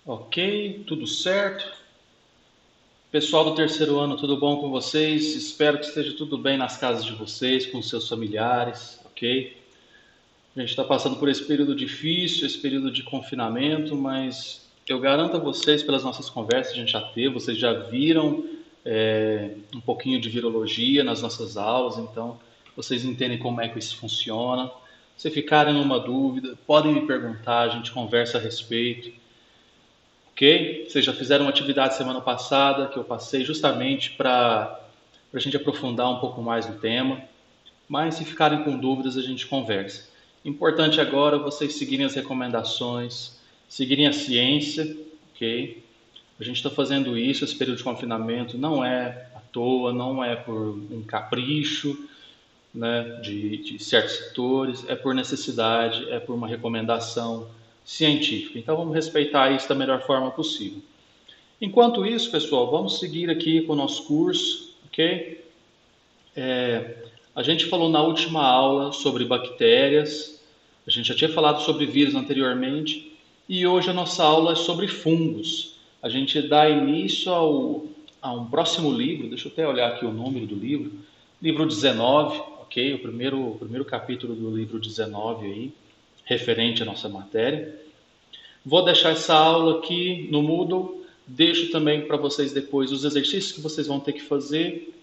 Ok, tudo certo. Pessoal do terceiro ano, tudo bom com vocês? Espero que esteja tudo bem nas casas de vocês, com seus familiares, ok? A gente está passando por esse período difícil, esse período de confinamento, mas eu garanto a vocês, pelas nossas conversas que a gente já teve, vocês já viram um pouquinho de virologia nas nossas aulas, então vocês entendem como é que isso funciona. Se ficarem numa dúvida, podem me perguntar, a gente conversa a respeito. Ok? Vocês já fizeram uma atividade semana passada que eu passei justamente para a gente aprofundar um pouco mais no tema. Mas se ficarem com dúvidas, a gente conversa. Importante agora vocês seguirem as recomendações, seguirem a ciência, ok? A gente está fazendo isso, esse período de confinamento não é à toa, não é por um capricho, né, de certos setores, é por necessidade, é por uma recomendação científica. Então vamos respeitar isso da melhor forma possível. Enquanto isso, pessoal, vamos seguir aqui com o nosso curso, ok? A gente falou na última aula sobre bactérias, a gente já tinha falado sobre vírus anteriormente, e hoje a nossa aula é sobre fungos. A gente dá início a um próximo livro, deixa eu até olhar aqui o número do livro, livro 19, ok? O primeiro capítulo do livro 19 aí, referente à nossa matéria. Vou deixar essa aula aqui no Moodle, deixo também para vocês depois os exercícios que vocês vão ter que fazer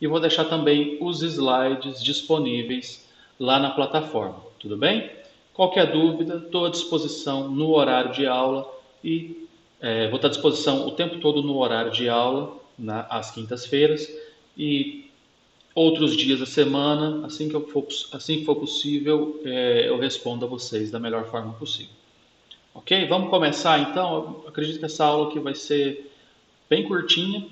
e vou deixar também os slides disponíveis lá na plataforma, tudo bem? Qualquer dúvida, estou à disposição no horário de aula e vou estar à disposição o tempo todo no horário de aula, às quintas-feiras e outros dias da semana, assim que for possível, eu respondo a vocês da melhor forma possível. Ok? Vamos começar então. Eu acredito que essa aula aqui vai ser bem curtinha.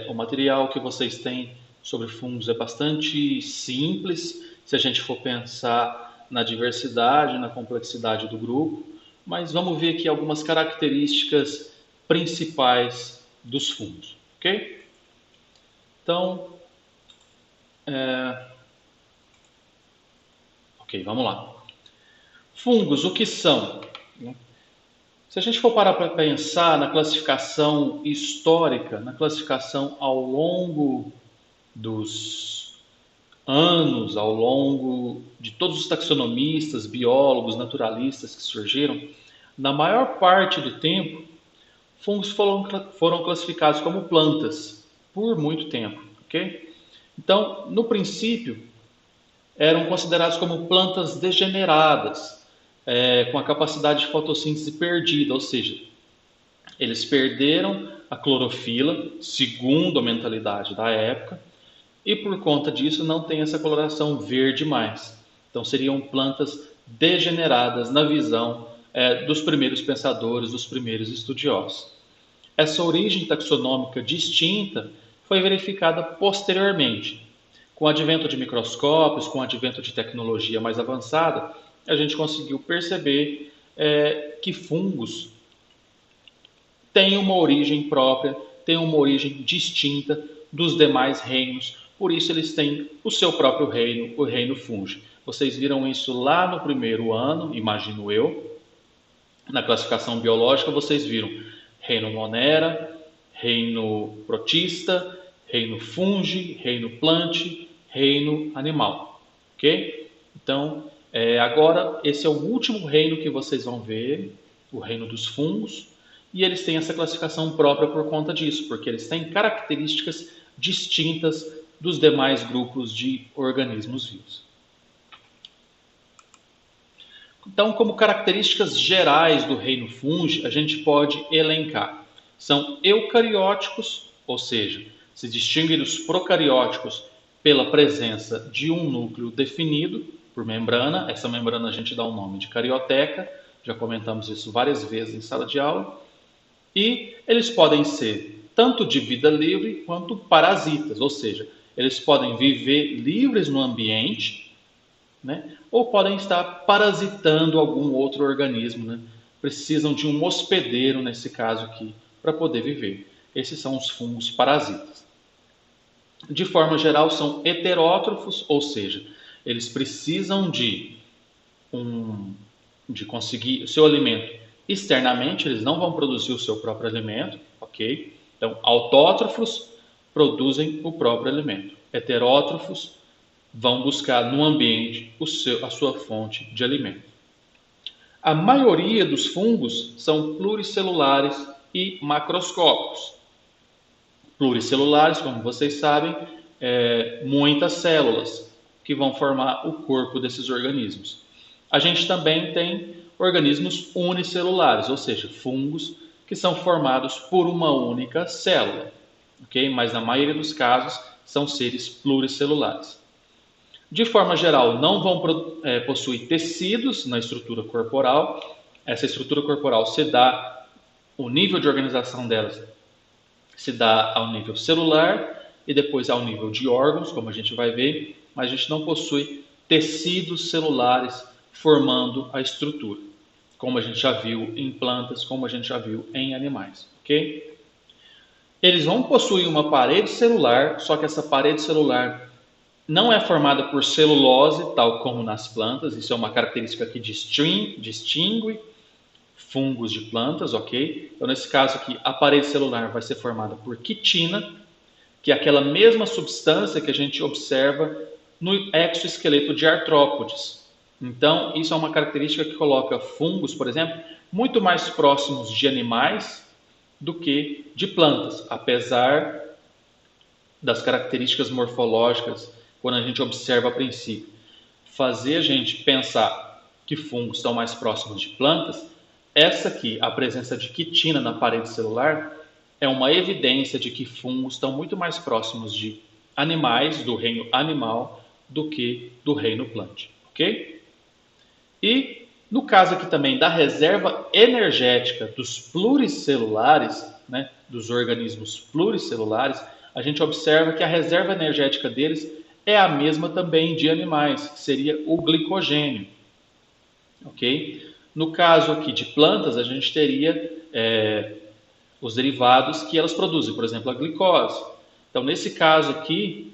O material que vocês têm sobre fungos é bastante simples, se a gente for pensar na diversidade, na complexidade do grupo, mas vamos ver aqui algumas características principais dos fungos, ok? Então, ok, vamos lá. Fungos, o que são? Se a gente for parar para pensar na classificação histórica, na classificação ao longo dos anos, ao longo de todos os taxonomistas, biólogos, naturalistas que surgiram, na maior parte do tempo, fungos foram classificados como plantas por muito tempo, ok? Então, no princípio, eram considerados como plantas degeneradas, com a capacidade de fotossíntese perdida, ou seja, eles perderam a clorofila, segundo a mentalidade da época, e por conta disso não tem essa coloração verde mais. Então seriam plantas degeneradas na visão dos primeiros pensadores, dos primeiros estudiosos. Essa origem taxonômica distinta foi verificada posteriormente. Com o advento de microscópios, com o advento de tecnologia mais avançada, a gente conseguiu perceber que fungos têm uma origem própria, têm uma origem distinta dos demais reinos, por isso eles têm o seu próprio reino, o reino fungi. Vocês viram isso lá no primeiro ano, imagino eu, na classificação biológica, vocês viram reino Monera, reino protista, reino fungi, reino plante, reino animal, ok? Então, agora esse é o último reino que vocês vão ver, o reino dos fungos, e eles têm essa classificação própria por conta disso, porque eles têm características distintas dos demais grupos de organismos vivos. Então, como características gerais do reino fungi, a gente pode elencar. São eucarióticos, ou seja, se distinguem dos procarióticos pela presença de um núcleo definido por membrana. Essa membrana a gente dá o nome de carioteca, já comentamos isso várias vezes em sala de aula. E eles podem ser tanto de vida livre quanto parasitas, ou seja, eles podem viver livres no ambiente, né? Ou podem estar parasitando algum outro organismo, né? Precisam de um hospedeiro, nesse caso aqui, para poder viver. Esses são os fungos parasitas. De forma geral, são heterótrofos, ou seja, eles precisam de conseguir o seu alimento externamente, eles não vão produzir o seu próprio alimento, ok? Então, autótrofos produzem o próprio alimento. Heterótrofos vão buscar no ambiente a sua fonte de alimento. A maioria dos fungos são pluricelulares e macroscópicos. Pluricelulares, como vocês sabem, muitas células que vão formar o corpo desses organismos. A gente também tem organismos unicelulares, ou seja, fungos que são formados por uma única célula, ok? Mas na maioria dos casos são seres pluricelulares. De forma geral, não vão possuir tecidos na estrutura corporal. Essa estrutura corporal se dá, o nível de organização delas se dá ao nível celular e depois ao nível de órgãos, como a gente vai ver, mas a gente não possui tecidos celulares formando a estrutura, como a gente já viu em plantas, como a gente já viu em animais, ok? Eles vão possuir uma parede celular, só que essa parede celular não é formada por celulose, tal como nas plantas. Isso é uma característica que distingue fungos de plantas, ok? Então, nesse caso aqui, a parede celular vai ser formada por quitina, que é aquela mesma substância que a gente observa no exoesqueleto de artrópodes. Então, isso é uma característica que coloca fungos, por exemplo, muito mais próximos de animais do que de plantas, apesar das características morfológicas, quando a gente observa a princípio, fazer a gente pensar que fungos estão mais próximos de plantas, essa aqui, a presença de quitina na parede celular, é uma evidência de que fungos estão muito mais próximos de animais, do reino animal, do que do reino plante, ok? E no caso aqui também da reserva energética dos pluricelulares, né, dos organismos pluricelulares, a gente observa que a reserva energética deles é a mesma também de animais, que seria o glicogênio, ok? No caso aqui de plantas, a gente teria os derivados que elas produzem, por exemplo, a glicose. Então, nesse caso aqui,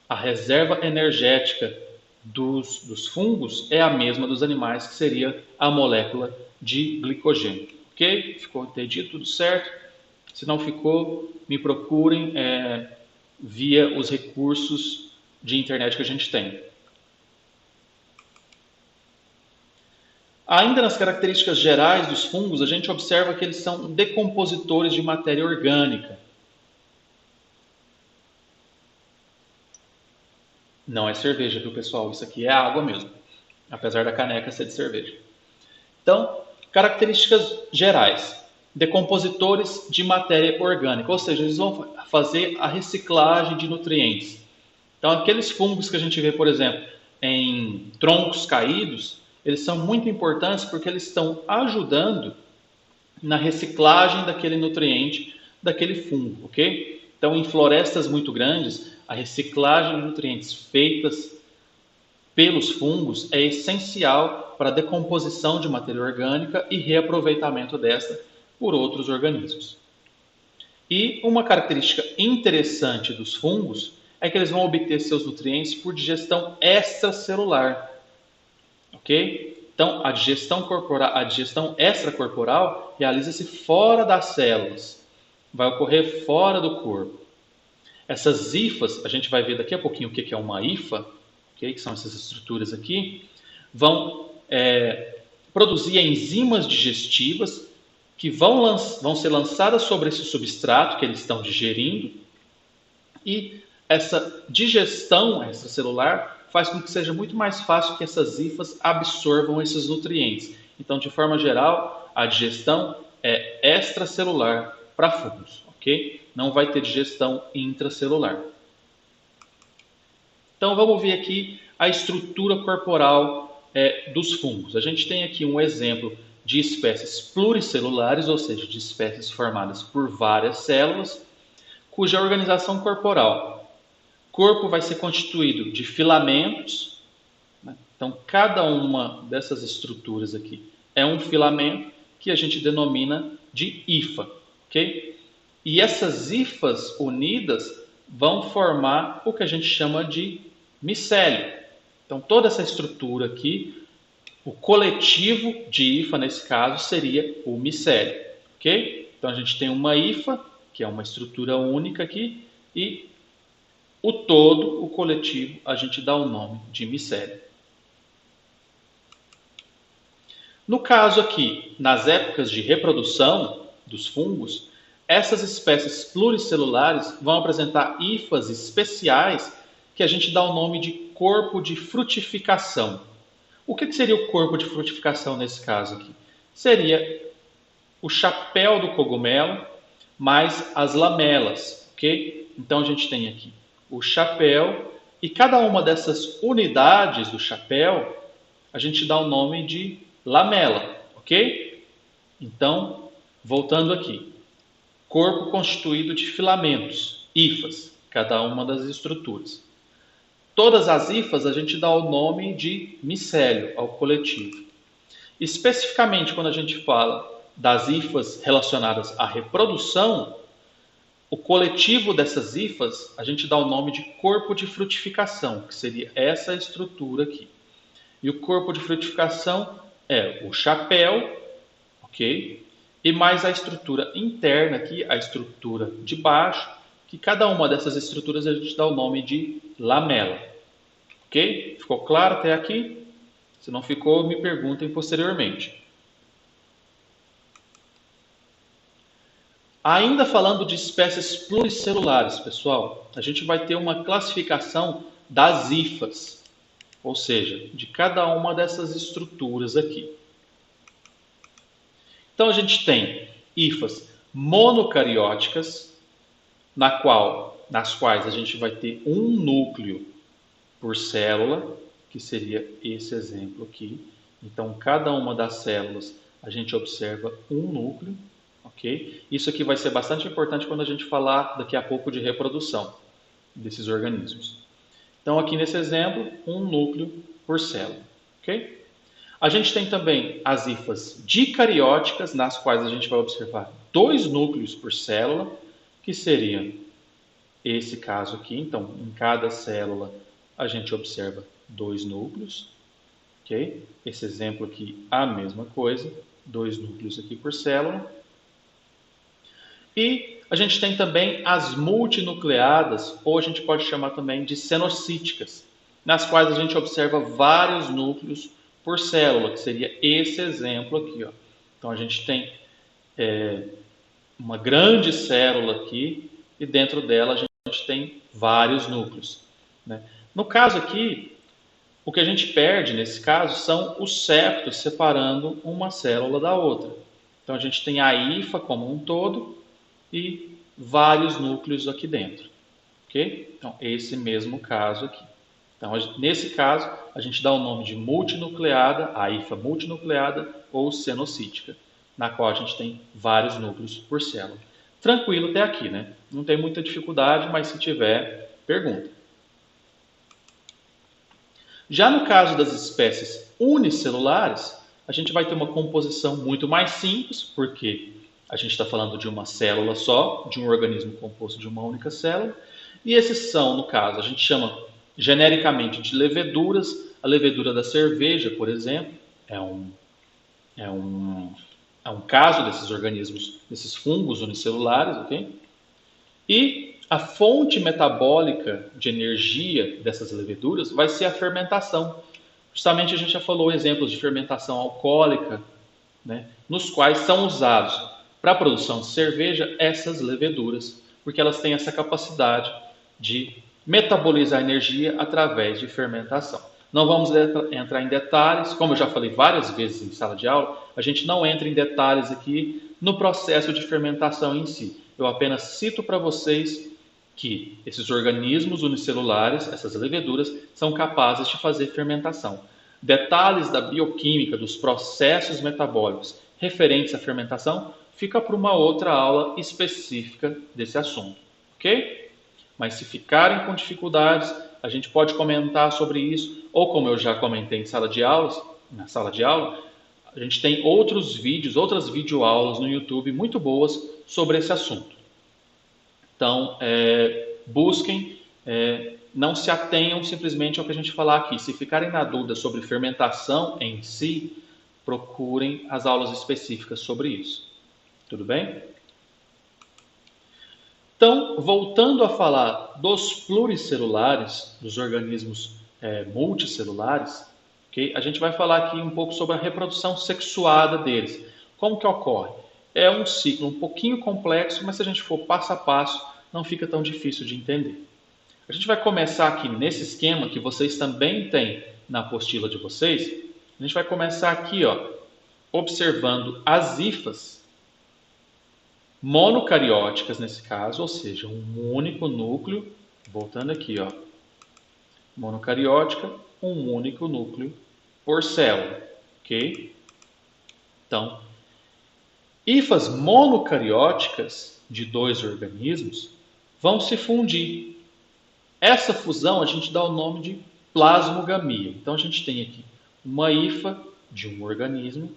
a reserva energética dos fungos é a mesma dos animais, que seria a molécula de glicogênio. Ok? Ficou entendido? Tudo certo? Se não ficou, me procurem via os recursos de internet que a gente tem. Ainda nas características gerais dos fungos, a gente observa que eles são decompositores de matéria orgânica. Não é cerveja, viu, pessoal? Isso aqui é água mesmo, apesar da caneca ser de cerveja. Então, características gerais. Decompositores de matéria orgânica, ou seja, eles vão fazer a reciclagem de nutrientes. Então, aqueles fungos que a gente vê, por exemplo, em troncos caídos, eles são muito importantes porque eles estão ajudando na reciclagem daquele nutriente, daquele fungo, ok? Então, em florestas muito grandes, a reciclagem de nutrientes feitas pelos fungos é essencial para a decomposição de matéria orgânica e reaproveitamento desta por outros organismos. E uma característica interessante dos fungos é que eles vão obter seus nutrientes por digestão extracelular, ok? Então, a digestão extracorporal realiza-se fora das células, vai ocorrer fora do corpo. Essas hifas, a gente vai ver daqui a pouquinho o que é uma hifa, okay? Que são essas estruturas aqui, vão produzir enzimas digestivas que vão ser lançadas sobre esse substrato que eles estão digerindo, e essa digestão extracelular faz com que seja muito mais fácil que essas hifas absorvam esses nutrientes. Então, de forma geral, a digestão é extracelular para fungos, ok? Não vai ter digestão intracelular. Então, vamos ver aqui a estrutura corporal dos fungos. A gente tem aqui um exemplo de espécies pluricelulares, ou seja, de espécies formadas por várias células, cuja organização corporal. O corpo vai ser constituído de filamentos, né? Então, cada uma dessas estruturas aqui é um filamento que a gente denomina de hifa, ok? E essas hifas unidas vão formar o que a gente chama de micélio. Então, toda essa estrutura aqui O coletivo de hifa, nesse caso, seria o micélio, ok? Então, a gente tem uma hifa, que é uma estrutura única aqui, e o todo, o coletivo, a gente dá o nome de micélio. No caso aqui, nas épocas de reprodução dos fungos, essas espécies pluricelulares vão apresentar hifas especiais que a gente dá o nome de corpo de frutificação. O que seria o corpo de frutificação nesse caso aqui? Seria o chapéu do cogumelo mais as lamelas, ok? Então a gente tem aqui o chapéu e cada uma dessas unidades do chapéu a gente dá o nome de lamela, ok? Então, voltando aqui, corpo constituído de filamentos, hifas, cada uma das estruturas. Todas as hifas a gente dá o nome de micélio ao coletivo. Especificamente quando a gente fala das hifas relacionadas à reprodução, o coletivo dessas hifas a gente dá o nome de corpo de frutificação, que seria essa estrutura aqui. E o corpo de frutificação é o chapéu, ok? E mais a estrutura interna aqui, a estrutura de baixo, que cada uma dessas estruturas a gente dá o nome de lamela. Ok? Ficou claro até aqui? Se não ficou, me perguntem posteriormente. Ainda falando de espécies pluricelulares, pessoal, a gente vai ter uma classificação das hifas, ou seja, de cada uma dessas estruturas aqui. Então a gente tem hifas monocarióticas, nas quais a gente vai ter um núcleo por célula, que seria esse exemplo aqui. Então, cada uma das células a gente observa um núcleo, ok? Isso aqui vai ser bastante importante quando a gente falar daqui a pouco de reprodução desses organismos. Então, aqui nesse exemplo, um núcleo por célula, ok? A gente tem também as hifas dicarióticas, nas quais a gente vai observar dois núcleos por célula, que seriam esse caso aqui. Então, em cada célula a gente observa dois núcleos, ok? Esse exemplo aqui, a mesma coisa, dois núcleos aqui por célula. E a gente tem também as multinucleadas, ou a gente pode chamar também de cenocíticas, nas quais a gente observa vários núcleos por célula, que seria esse exemplo aqui, ó. Então a gente tem uma grande célula aqui e dentro dela a gente tem vários núcleos, né? No caso aqui, o que a gente perde nesse caso são os septos separando uma célula da outra. Então a gente tem a hifa como um todo e vários núcleos aqui dentro, ok? Então esse mesmo caso aqui. Então nesse caso a gente dá o nome de multinucleada, a hifa multinucleada ou cenocítica, na qual a gente tem vários núcleos por célula. Tranquilo até aqui, né? Não tem muita dificuldade, mas se tiver, pergunta. Já no caso das espécies unicelulares, a gente vai ter uma composição muito mais simples, porque a gente está falando de uma célula só, de um organismo composto de uma única célula, e esses são, no caso, a gente chama genericamente de leveduras. A levedura da cerveja, por exemplo, é um caso desses organismos, desses fungos unicelulares, ok? E a fonte metabólica de energia dessas leveduras vai ser a fermentação. Justamente a gente já falou exemplos de fermentação alcoólica, né, nos quais são usados para a produção de cerveja essas leveduras, porque elas têm essa capacidade de metabolizar energia através de fermentação. Não vamos entrar em detalhes, como eu já falei várias vezes em sala de aula, a gente não entra em detalhes aqui no processo de fermentação em si. Eu apenas cito para vocês que esses organismos unicelulares, essas leveduras, são capazes de fazer fermentação. Detalhes da bioquímica, dos processos metabólicos referentes à fermentação, fica para uma outra aula específica desse assunto, ok? Mas se ficarem com dificuldades, a gente pode comentar sobre isso, ou como eu já comentei em sala de aulas, na sala de aula, a gente tem outros vídeos, outras videoaulas no YouTube muito boas sobre esse assunto. Então, busquem não se atenham simplesmente ao que a gente falar aqui. Se ficarem na dúvida sobre fermentação em si, procurem as aulas específicas sobre isso. Tudo bem? Então, voltando a falar dos pluricelulares, dos organismos multicelulares, okay? A gente vai falar aqui um pouco sobre a reprodução sexuada deles. Como que ocorre? É um ciclo um pouquinho complexo, mas se a gente for passo a passo, não fica tão difícil de entender. A gente vai começar aqui nesse esquema que vocês também têm na apostila de vocês. A gente vai começar aqui, ó, observando as hifas monocarióticas nesse caso, ou seja, um único núcleo, voltando aqui, ó, monocariótica, um único núcleo por célula, ok? Então, hifas monocarióticas de dois organismos vão se fundir. Essa fusão a gente dá o nome de plasmogamia. Então, a gente tem aqui uma hifa de um organismo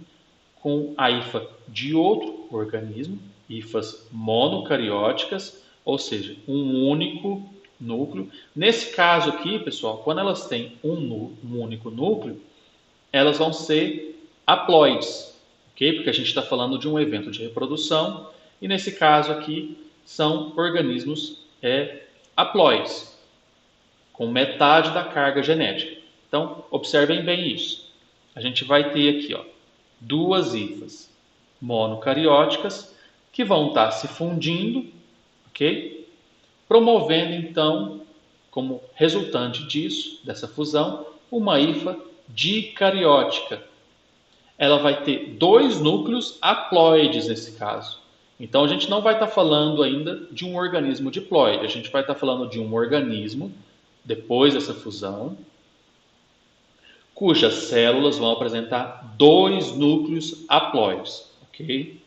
com a hifa de outro organismo, hifas monocarióticas, ou seja, um único núcleo. Nesse caso aqui, pessoal, quando elas têm um único núcleo, elas vão ser haploides, ok? Porque a gente está falando de um evento de reprodução, e nesse caso aqui são organismos haploides, com metade da carga genética. Então, observem bem isso. A gente vai ter aqui, ó, duas hifas monocarióticas que vão estar se fundindo, ok? Promovendo então, como resultante disso, dessa fusão, uma hifa dicariótica. Ela vai ter dois núcleos haploides nesse caso. Então a gente não vai estar falando ainda de um organismo diploide, a gente vai estar falando de um organismo, depois dessa fusão, cujas células vão apresentar dois núcleos haploides, ok?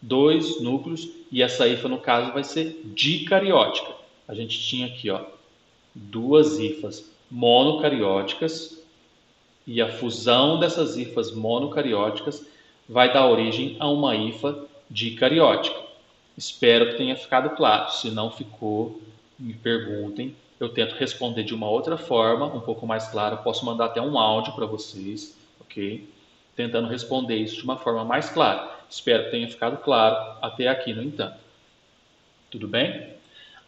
Dois núcleos, e essa hifa no caso vai ser dicariótica. A gente tinha aqui, ó, duas hifas monocarióticas, e a fusão dessas hifas monocarióticas vai dar origem a uma hifa dicariótica. Espero que tenha ficado claro. Se não ficou, me perguntem. Eu tento responder de uma outra forma, um pouco mais clara. Posso mandar até um áudio para vocês, ok? Tentando responder isso de uma forma mais clara. Espero que tenha ficado claro até aqui, no entanto. Tudo bem?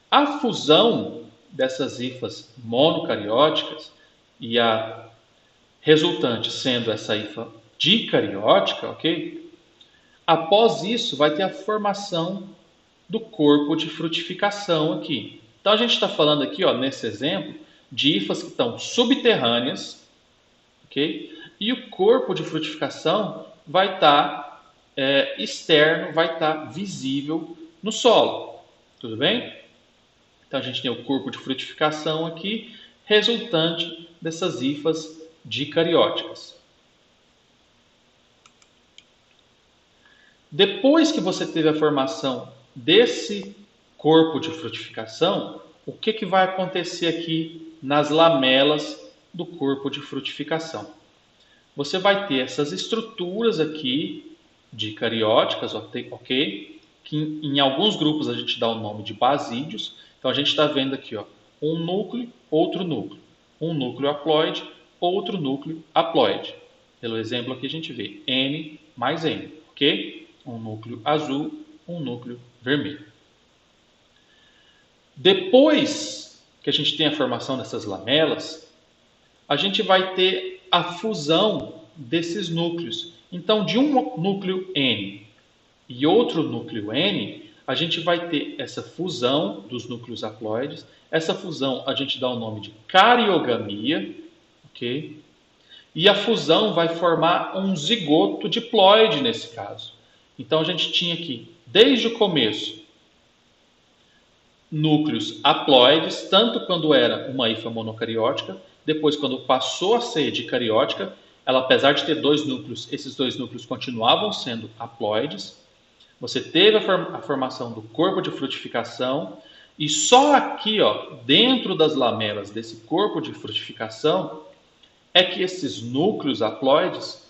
A fusão dessas hifas monocarióticas e a resultante sendo essa hifa dicariótica, ok? Após isso, vai ter a formação do corpo de frutificação aqui. Então, a gente está falando aqui, ó, nesse exemplo, de hifas que estão subterrâneas, ok? E o corpo de frutificação vai estar externo, vai estar visível no solo. Tudo bem? Então, a gente tem o corpo de frutificação aqui, resultante dessas hifas dicarióticas. Depois que você teve a formação desse corpo de frutificação, o que vai acontecer aqui nas lamelas do corpo de frutificação? Você vai ter essas estruturas aqui dicarióticas, ok? Que em alguns grupos a gente dá o nome de basídeos. Então a gente está vendo aqui, ó, um núcleo, outro núcleo. Um núcleo haploide, outro núcleo haploide. Pelo exemplo aqui a gente vê N mais N, ok? Um núcleo azul, um núcleo vermelho. Depois que a gente tem a formação dessas lamelas, a gente vai ter a fusão desses núcleos. Então, de um núcleo N e outro núcleo N, a gente vai ter essa fusão dos núcleos haploides. Essa fusão a gente dá o nome de cariogamia, ok? E a fusão vai formar um zigoto diploide nesse caso. Então a gente tinha aqui, desde o começo, núcleos haploides, tanto quando era uma hifa monocariótica, depois quando passou a ser dicariótica, ela, apesar de ter dois núcleos, esses dois núcleos continuavam sendo haploides. Você teve a formação do corpo de frutificação, e só aqui, ó, dentro das lamelas desse corpo de frutificação, é que esses núcleos haploides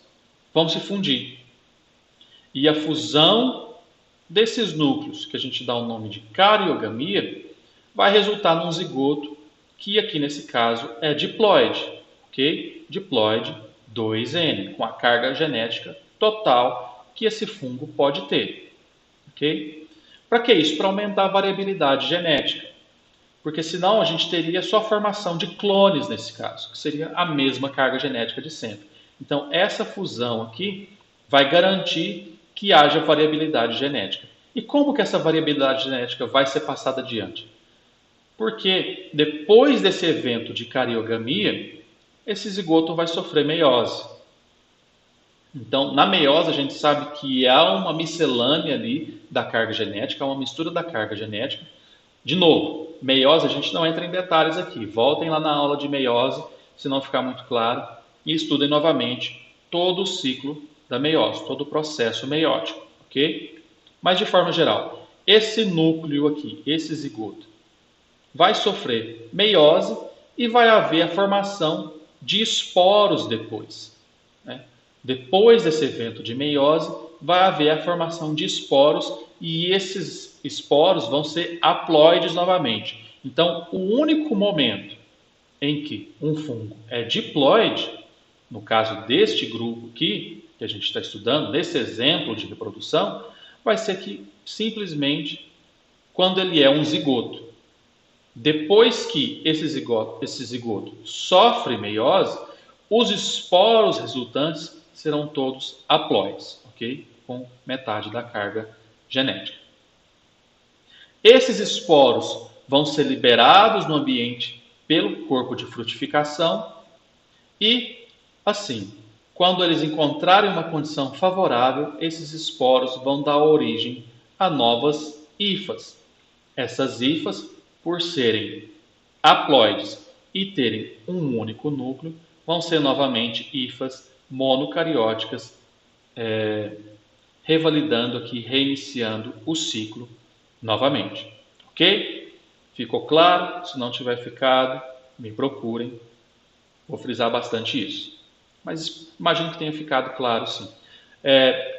vão se fundir. E a fusão desses núcleos, que a gente dá o nome de cariogamia, vai resultar num zigoto que aqui nesse caso é diploide, ok? Diploide 2N, com a carga genética total que esse fungo pode ter, ok? Para que isso? Para aumentar a variabilidade genética, porque senão a gente teria só a formação de clones nesse caso, que seria a mesma carga genética de sempre. Então, essa fusão aqui vai garantir que haja variabilidade genética. E como que essa variabilidade genética vai ser passada adiante? Porque depois desse evento de cariogamia, esse zigoto vai sofrer meiose. Então, na meiose, a gente sabe que há uma miscelânea ali da carga genética, uma mistura da carga genética. De novo, meiose, a gente não entra em detalhes aqui. Voltem lá na aula de meiose, se não ficar muito claro, e estudem novamente todo o ciclo da meiose, todo o processo meiótico, ok? Mas, de forma geral, esse núcleo aqui, esse zigoto, vai sofrer meiose e vai haver a formação de esporos depois, né? Depois desse evento de meiose, vai haver a formação de esporos e esses esporos vão ser haploides novamente. Então, o único momento em que um fungo é diploide, no caso deste grupo aqui, que a gente está estudando, nesse exemplo de reprodução, vai ser que simplesmente quando ele é um zigoto. Depois que esse zigoto sofre meiose, os esporos resultantes serão todos haploides, ok? Com metade da carga genética. Esses esporos vão ser liberados no ambiente pelo corpo de frutificação e, assim, quando eles encontrarem uma condição favorável, esses esporos vão dar origem a novas hifas. Essas hifas, por serem haploides e terem um único núcleo, vão ser novamente hifas monocarióticas, revalidando aqui, reiniciando o ciclo novamente. Ok? Ficou claro? Se não tiver ficado, me procurem. Vou frisar bastante isso. Mas imagino que tenha ficado claro, sim.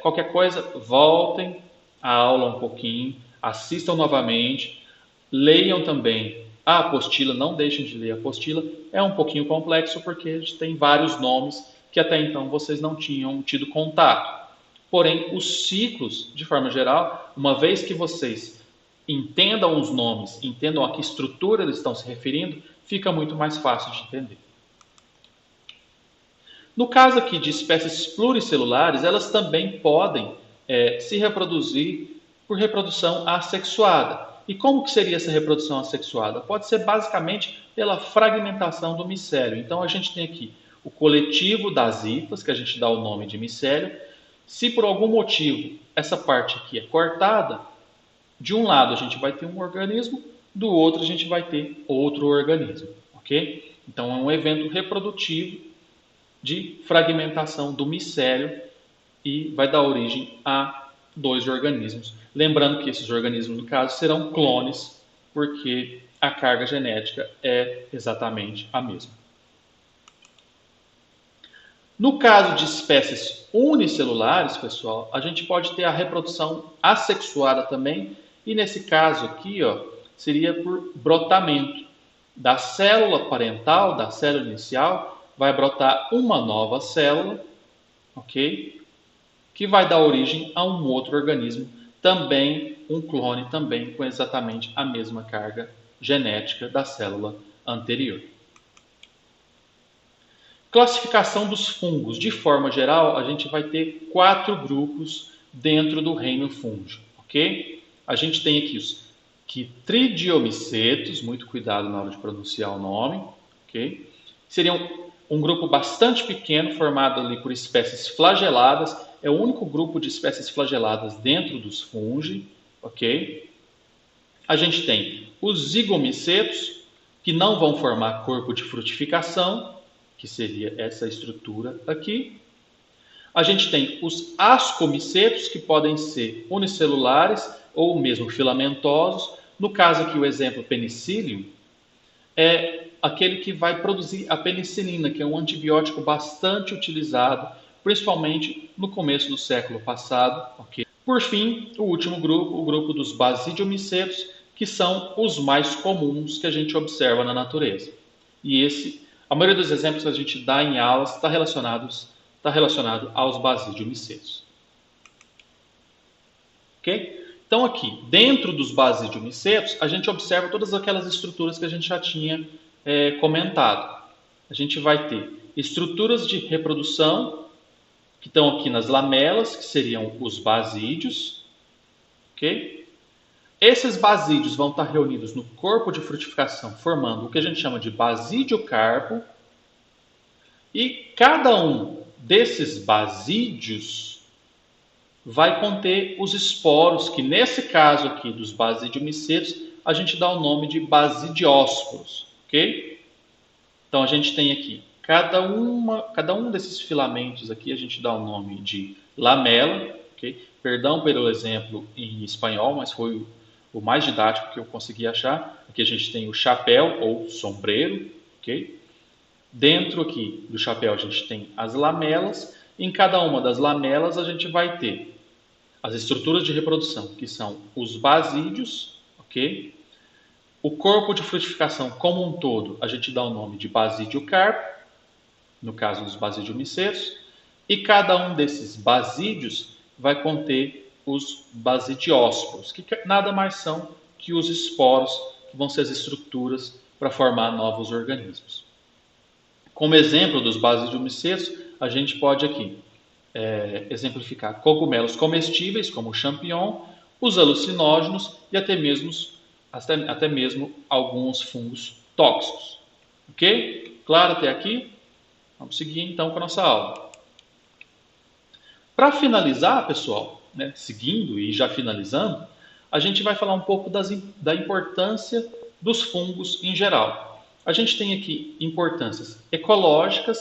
Qualquer coisa, voltem a aula um pouquinho, assistam novamente, leiam também a apostila, não deixem de ler a apostila. É um pouquinho complexo porque a gente tem vários nomes que até então vocês não tinham tido contato. Porém, os ciclos, de forma geral, uma vez que vocês entendam os nomes, entendam a que estrutura eles estão se referindo, fica muito mais fácil de entender. No caso aqui de espécies pluricelulares, elas também podem se reproduzir por reprodução assexuada. E como que seria essa reprodução assexuada? Pode ser basicamente pela fragmentação do micélio. Então a gente tem aqui o coletivo das hifas, que a gente dá o nome de micélio. Se por algum motivo essa parte aqui é cortada, de um lado a gente vai ter um organismo, do outro a gente vai ter outro organismo, ok? Então é um evento reprodutivo de fragmentação do micélio e vai dar origem a dois organismos. Lembrando que esses organismos, no caso, serão clones, porque a carga genética é exatamente a mesma. No caso de espécies unicelulares, pessoal, a gente pode ter a reprodução assexuada também, e nesse caso aqui, ó, seria por brotamento. Da célula parental, da célula inicial, vai brotar uma nova célula, ok? Que vai dar origem a um outro organismo, também um clone, também com exatamente a mesma carga genética da célula anterior. Classificação dos fungos. De forma geral, a gente vai ter 4 grupos dentro do reino fúngico, ok? A gente tem aqui os Chytridiomycetes, muito cuidado na hora de pronunciar o nome, ok? Seriam um grupo bastante pequeno, formado ali por espécies flageladas, é o único grupo de espécies flageladas dentro dos fungi, ok? A gente tem os zigomycetos, que não vão formar corpo de frutificação, que seria essa estrutura aqui. A gente tem os ascomycetos, que podem ser unicelulares ou mesmo filamentosos. No caso aqui, o exemplo penicillium é aquele que vai produzir a penicilina, que é um antibiótico bastante utilizado, principalmente no começo do século passado. Okay? Por fim, o último grupo, o grupo dos basidiomycetos, que são os mais comuns que a gente observa na natureza. E a maioria dos exemplos que a gente dá em aulas está relacionado aos basídio-micetos. Ok? Então aqui, dentro dos basídio-micetos, a gente observa todas aquelas estruturas que a gente já tinha comentado. A gente vai ter estruturas de reprodução, que estão aqui nas lamelas, que seriam os basídios. Ok? Esses basídios vão estar reunidos no corpo de frutificação, formando o que a gente chama de basídio-carpo. E cada um desses basídios vai conter os esporos, que nesse caso aqui dos basídio-micetos, a gente dá o nome de basidiósporos, ok? Então a gente tem aqui, cada um desses filamentos aqui, a gente dá o nome de lamela, ok? Perdão pelo exemplo em espanhol, mas foi o mais didático que eu consegui achar. Aqui a gente tem o chapéu ou sombreiro, ok? Dentro aqui do chapéu a gente tem as lamelas. Em cada uma das lamelas a gente vai ter as estruturas de reprodução, que são os basídios, ok? O corpo de frutificação como um todo, a gente dá o nome de basídio-carpo, no caso dos basídio-micetos, e cada um desses basídios vai conter os basidiósporos, que nada mais são que os esporos, que vão ser as estruturas para formar novos organismos. Como exemplo dos basídio-micetos, a gente pode aqui exemplificar cogumelos comestíveis, como o champignon, os alucinógenos e até mesmo alguns fungos tóxicos. Ok? Claro até aqui? Vamos seguir então com a nossa aula. Para finalizar, pessoal, seguindo e já finalizando, a gente vai falar um pouco da importância dos fungos em geral. A gente tem aqui importâncias ecológica,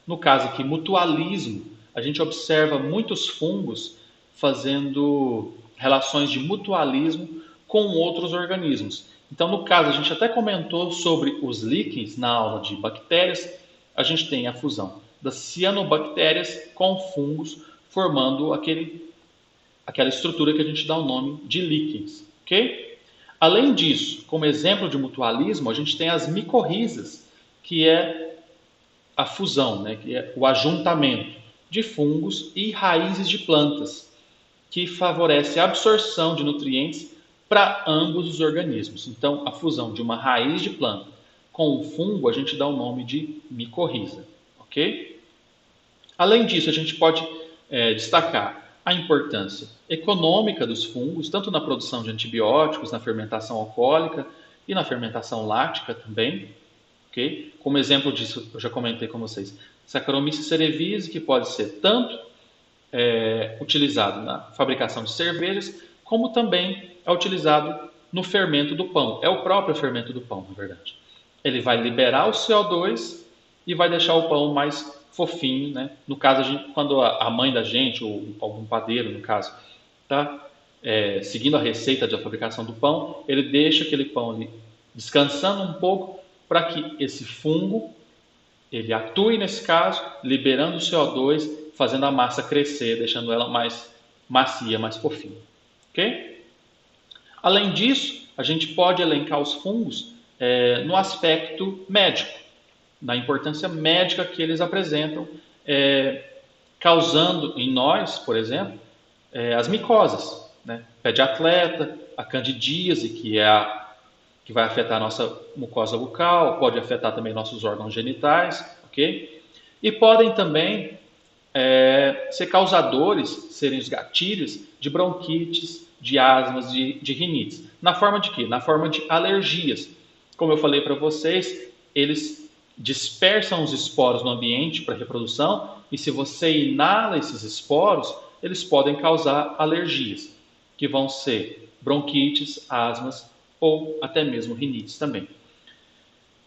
no caso aqui, mutualismo. A gente observa muitos fungos fazendo relações de mutualismo com outros organismos. Então, no caso, a gente até comentou sobre os líquens na aula de bactérias. A gente tem a fusão das cianobactérias com fungos, formando aquela estrutura que a gente dá o nome de líquens. Ok? Além disso, como exemplo de mutualismo, a gente tem as micorrizas, que é a fusão, que é o ajuntamento de fungos e raízes de plantas, que favorece a absorção de nutrientes para ambos os organismos. Então, a fusão de uma raiz de planta com um fungo, a gente dá o nome de micorriza. Ok? Além disso, a gente pode destacar a importância econômica dos fungos, tanto na produção de antibióticos, na fermentação alcoólica e na fermentação láctica também. Okay? Como exemplo disso, eu já comentei com vocês, Saccharomyces cerevisiae, que pode ser tanto utilizado na fabricação de cervejas, como também é utilizado no fermento do pão. É o próprio fermento do pão, na verdade. Ele vai liberar o CO2 e vai deixar o pão mais fofinho, No caso, quando a mãe da gente, ou algum padeiro, no caso, está seguindo a receita da fabricação do pão, ele deixa aquele pão ali descansando um pouco para que esse fungo ele atue nesse caso, liberando o CO2, fazendo a massa crescer, deixando ela mais macia, mais fofinha. Ok? Além disso, a gente pode elencar os fungos no aspecto médico, na importância médica que eles apresentam, causando em nós, por exemplo, as micoses, pé de atleta, a candidíase, que vai afetar a nossa mucosa bucal, pode afetar também nossos órgãos genitais, ok? E podem também ser causadores, serem os gatilhos de bronquites, de asmas, de rinites. Na forma de quê? Na forma de alergias. Como eu falei para vocês, eles dispersam os esporos no ambiente para reprodução e se você inala esses esporos, eles podem causar alergias, que vão ser bronquites, asmas ou até mesmo rinites também.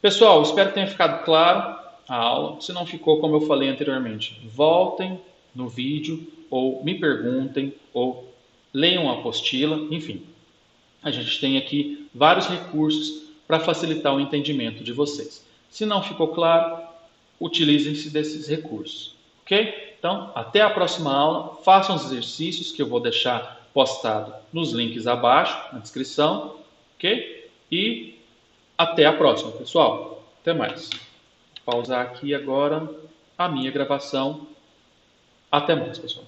Pessoal, espero que tenha ficado claro a aula. Se não ficou, como eu falei anteriormente, voltem no vídeo ou me perguntem ou leiam a apostila, enfim. A gente tem aqui vários recursos para facilitar o entendimento de vocês. Se não ficou claro, utilizem-se desses recursos, ok? Então, até a próxima aula, façam os exercícios que eu vou deixar postado nos links abaixo, na descrição, ok? E até a próxima, pessoal. Até mais. Vou pausar aqui agora a minha gravação. Até mais, pessoal.